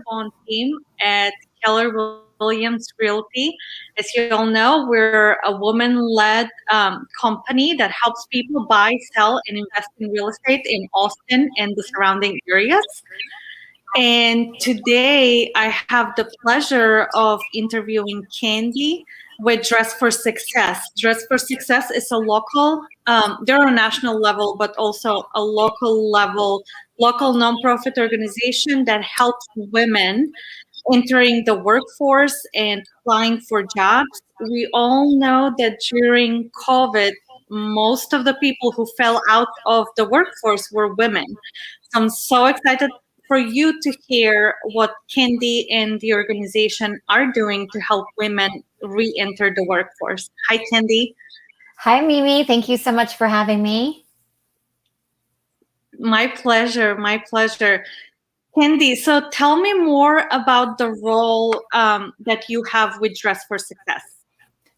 on team at Keller Williams Realty. As you all know, we're a woman-led company that helps people buy, sell, and invest in real estate in Austin and the surrounding areas. And today I have the pleasure of interviewing Candy with Dress for Success. Dress for Success is a they're on a national level, but also a local nonprofit organization that helps women entering the workforce and applying for jobs. We all know that during COVID, most of the people who fell out of the workforce were women. So I'm so excited for you to hear what Candy and the organization are doing to help women re-enter the workforce. Hi, Candy. Hi, Mimi. Thank you so much for having me. My pleasure. My pleasure. Candy, so tell me more about the role that you have with Dress for Success.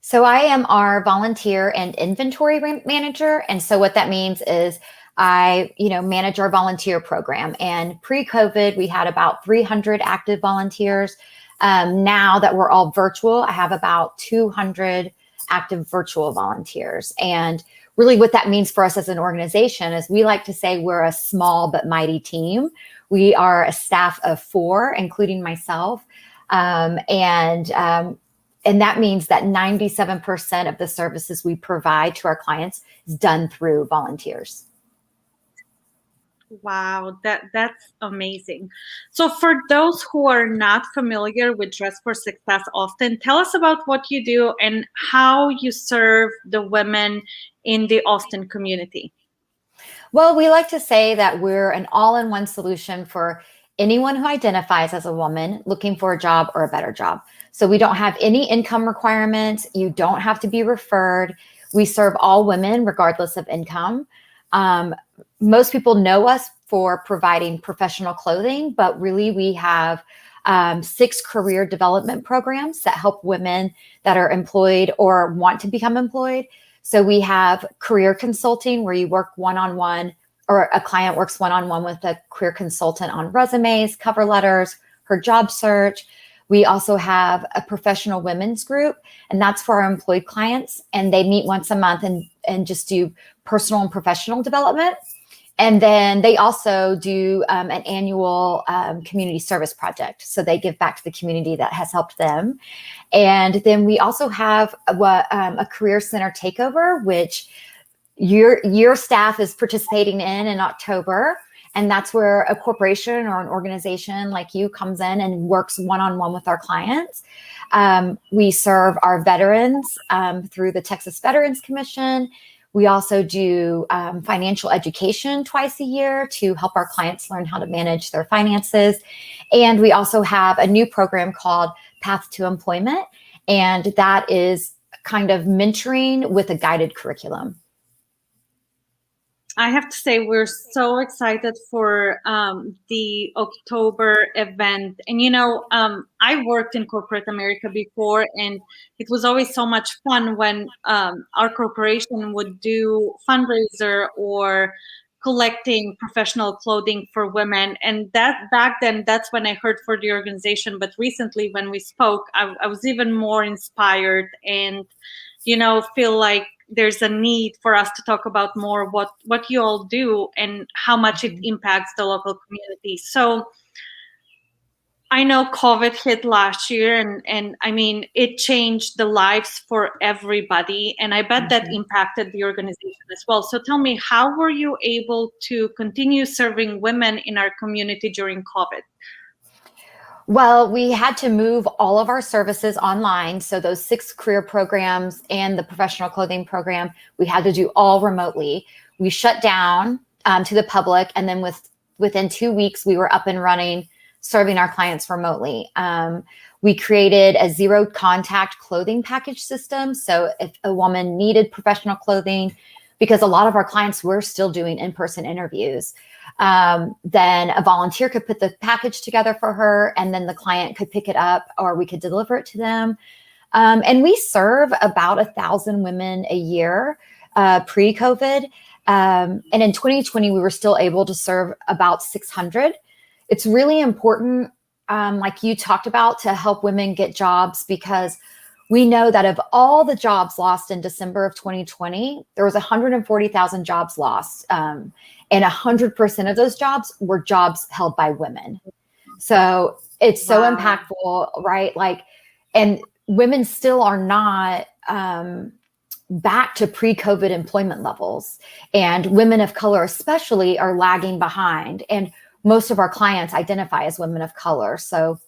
So I am our volunteer and inventory manager. And so what that means is I, manage our volunteer program. And pre-COVID, we had about 300 active volunteers. Now that we're all virtual, I have about 200 active virtual volunteers. And really what that means for us as an organization is we like to say we're a small but mighty team. We are a staff of 4, including myself. And that means that 97% of the services we provide to our clients is done through volunteers. Wow, that's amazing. So for those who are not familiar with Dress for Success Austin, tell us about what you do and how you serve the women in the Austin community. Well, we like to say that we're an all-in-one solution for anyone who identifies as a woman looking for a job or a better job. So we don't have any income requirements. You don't have to be referred. We serve all women regardless of income. Most people know us for providing professional clothing, but really we have 6 career development programs that help women that are employed or want to become employed. So we have career consulting where you work one-on-one, or a client works one-on-one with a career consultant on resumes, cover letters, her job search. We also have a professional women's group, and that's for our employed clients. And they meet once a month and just do personal and professional development. And then they also do an annual community service project. So they give back to the community that has helped them. And then we also have a career center takeover, which your staff is participating in October. And that's where a corporation or an organization like you comes in and works one-on-one with our clients. We serve our veterans through the Texas Veterans Commission. We also do financial education twice a year to help our clients learn how to manage their finances. And we also have a new program called Path to Employment. And that is kind of mentoring with a guided curriculum. I have to say we're so excited for the October event. And, I worked in corporate America before, and it was always so much fun when our corporation would do fundraiser or collecting professional clothing for women. And that back then, that's when I heard for the organization. But recently when we spoke, I was even more inspired and, feel like there's a need for us to talk about more what you all do and how much it impacts the local community. So I know COVID hit last year and I mean, it changed the lives for everybody. And I bet that impacted the organization as well. So tell me, how were you able to continue serving women in our community during COVID? Well, we had to move all of our services online. So those 6 career programs and the professional clothing program, we had to do all remotely. We shut down to the public. And then within 2 weeks, we were up and running, serving our clients remotely. We created a 0 contact clothing package system. So if a woman needed professional clothing, because a lot of our clients were still doing in-person interviews, then a volunteer could put the package together for her, and then the client could pick it up or we could deliver it to them. And we serve about 1,000 women a year pre-COVID. And in 2020, we were still able to serve about 600. It's really important like you talked about, to help women get jobs, because we know that of all the jobs lost in December of 2020, there was 140,000 jobs lost. And 100% of those jobs were jobs held by women. So it's so Wow. impactful, right? Like, and women still are not back to pre-COVID employment levels. And women of color especially are lagging behind. And most of our clients identify as women of color. So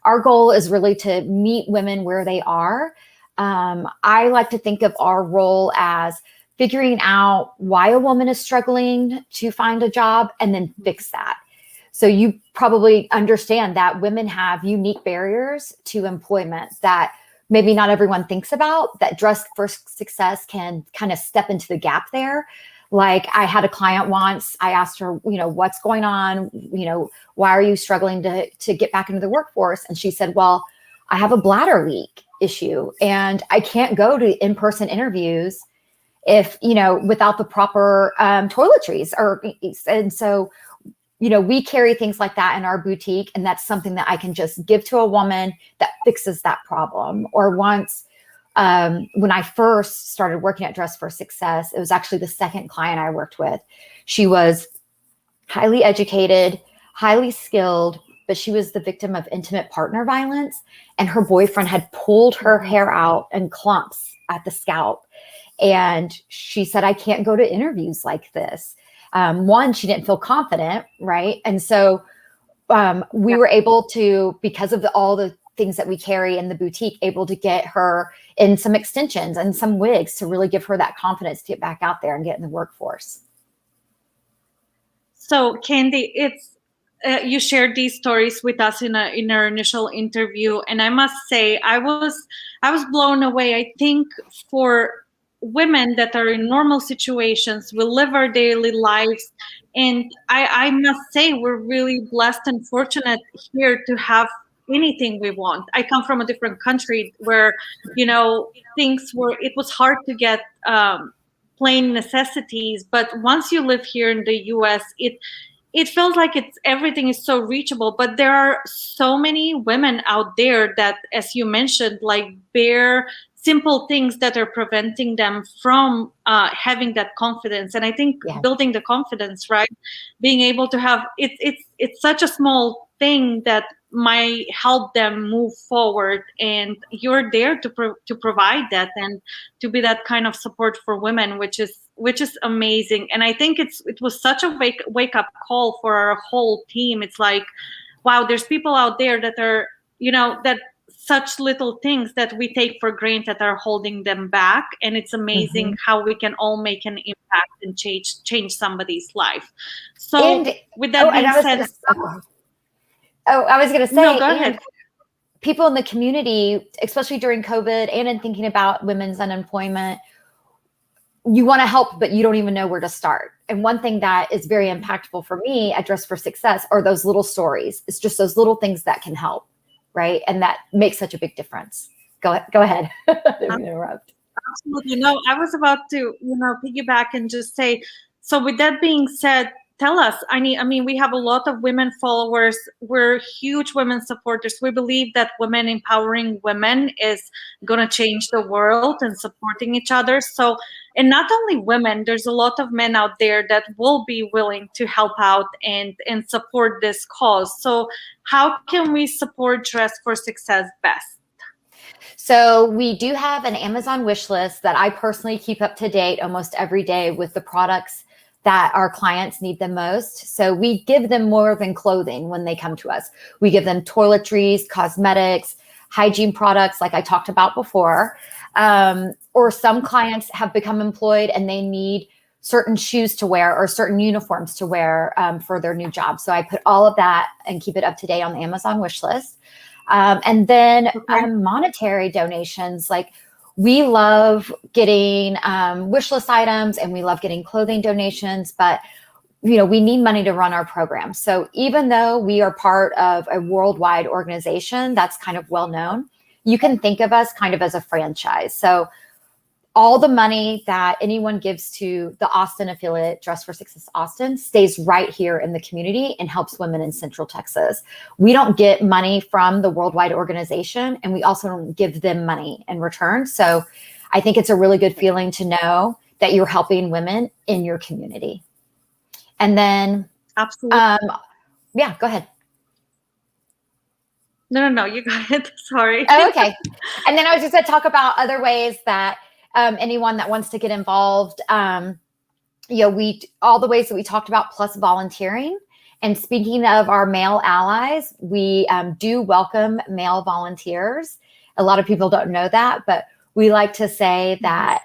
our goal is really to meet women where they are. I like to think of our role as figuring out why a woman is struggling to find a job and then fix that. So you probably understand that women have unique barriers to employment that maybe not everyone thinks about, that Dress for Success can kind of step into the gap there. Like, I had a client once, I asked her, what's going on? Why are you struggling to get back into the workforce? And she said, well, I have a bladder leak issue and I can't go to in-person interviews if, without the proper toiletries. And so, we carry things like that in our boutique, and that's something that I can just give to a woman that fixes that problem. Or once, when I first started working at Dress for Success, it was actually the second client I worked with. She was highly educated, highly skilled, but she was the victim of intimate partner violence, and her boyfriend had pulled her hair out in clumps at the scalp. And she said, I can't go to interviews like this. One, she didn't feel confident, right? And so we were able to, because of all the things that we carry in the boutique, able to get her in some extensions and some wigs to really give her that confidence to get back out there and get in the workforce. So, Candy, it's you shared these stories with us in our initial interview, and I must say I was blown away. I think for women that are in normal situations, we live our daily lives, and I must say we're really blessed and fortunate here to have anything we want. I come from a different country where it was hard to get plain necessities, but once you live here in the US, it feels like everything is so reachable. But there are so many women out there that, as you mentioned, like bare simple things that are preventing them from having that confidence. And I think Yeah. building the confidence, right, being able to have it's such a small thing that might help them move forward, and you're there to provide that and to be that kind of support for women, which is amazing. And I think it was such a wake up call for our whole team. It's like, wow, there's people out there that are that such little things that we take for granted are holding them back, and it's amazing how we can all make an impact and change somebody's life. So And with that being said, I was going to no, say, go and ahead. people in the community, especially during COVID and in thinking about women's unemployment, you want to help, but you don't even know where to start. And one thing that is very impactful for me at Dress for Success are those little stories. It's just those little things that can help, right? And that makes such a big difference. Go ahead. I didn't interrupt. Absolutely. No, I was about to, piggyback and just say, so with that being said, tell us, I mean, we have a lot of women followers. We're huge women supporters. We believe that women empowering women is going to change the world and supporting each other. So, and not only women, there's a lot of men out there that will be willing to help out and support this cause. So how can we support Dress for Success best? So we do have an Amazon wish list that I personally keep up to date almost every day with the products that our clients need the most. So we give them more than clothing when they come to us. We give them toiletries, cosmetics, hygiene products, like I talked about before. Or some clients have become employed and they need certain shoes to wear or certain uniforms to wear for their new job. So I put all of that and keep it up to date on the Amazon wish list. And then monetary donations, like we love getting wish list items and we love getting clothing donations, but we need money to run our program. So even though we are part of a worldwide organization that's kind of well known, you can think of us kind of as a franchise. So all the money that anyone gives to the Austin affiliate, Dress for Success Austin, stays right here in the community and helps women in Central Texas. We don't get money from the worldwide organization, and we also don't give them money in return. So I think it's a really good feeling to know that you're helping women in your community. And then, Absolutely. Yeah, go ahead. No, you got it. Sorry. Oh, okay. And then I was just going to talk about other ways that anyone that wants to get involved, all the ways that we talked about, plus volunteering. And speaking of our male allies, we do welcome male volunteers. A lot of people don't know that, but we like to say that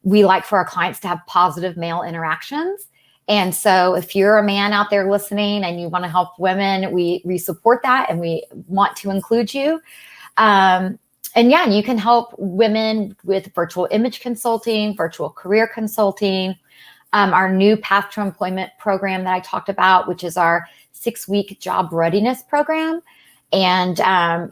we like for our clients to have positive male interactions. And so if you're a man out there listening and you want to help women, we support that and we want to include you. And yeah, you can help women with virtual image consulting, virtual career consulting, our new Path to Employment program that I talked about, which is our 6-week job readiness program. And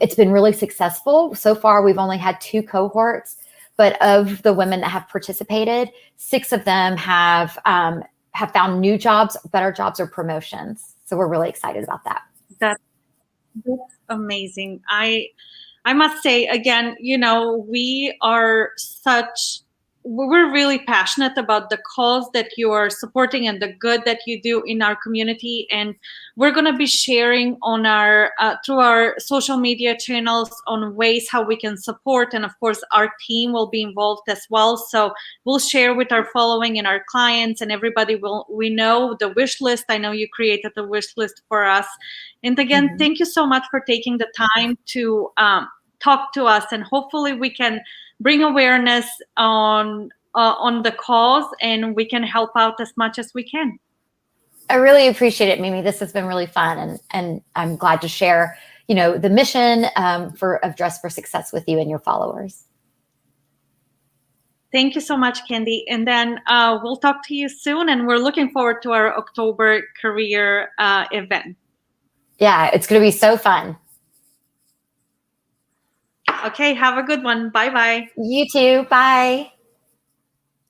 it's been really successful. So far, we've only had 2 cohorts, but of the women that have participated, 6 of them have found new jobs, better jobs, or promotions. So we're really excited about that. That's amazing. I must say again, we're really passionate about the cause that you are supporting and the good that you do in our community. And we're going to be sharing on through our social media channels on ways how we can support. And of course, our team will be involved as well. So we'll share with our following and our clients and everybody we know the wish list. I know you created the wish list for us. And again, thank you so much for taking the time to talk to us, and hopefully we can bring awareness on the cause, and we can help out as much as we can. I really appreciate it, Mimi. This has been really fun, and I'm glad to share, the mission of Dress for Success with you and your followers. Thank you so much, Candy. And then we'll talk to you soon, and we're looking forward to our October career event. Yeah, it's going to be so fun. Okay, have a good one. Bye-bye. You too. Bye.